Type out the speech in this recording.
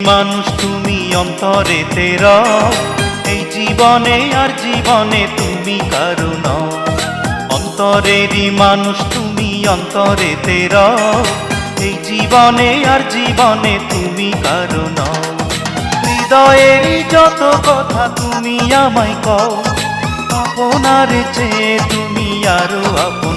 মানুষ তুমি অন্তরে তেরা, এই জীবনে আর জীবনে তুমি কারো নও। অন্তরেরই মানুষ তুমি অন্তরে তেরা, এই জীবনে আর জীবনে তুমি কারো নও। হৃদয়েরই যত কথা তুমি আমায় কও, আপনার চেয়ে তুমি আরো আপন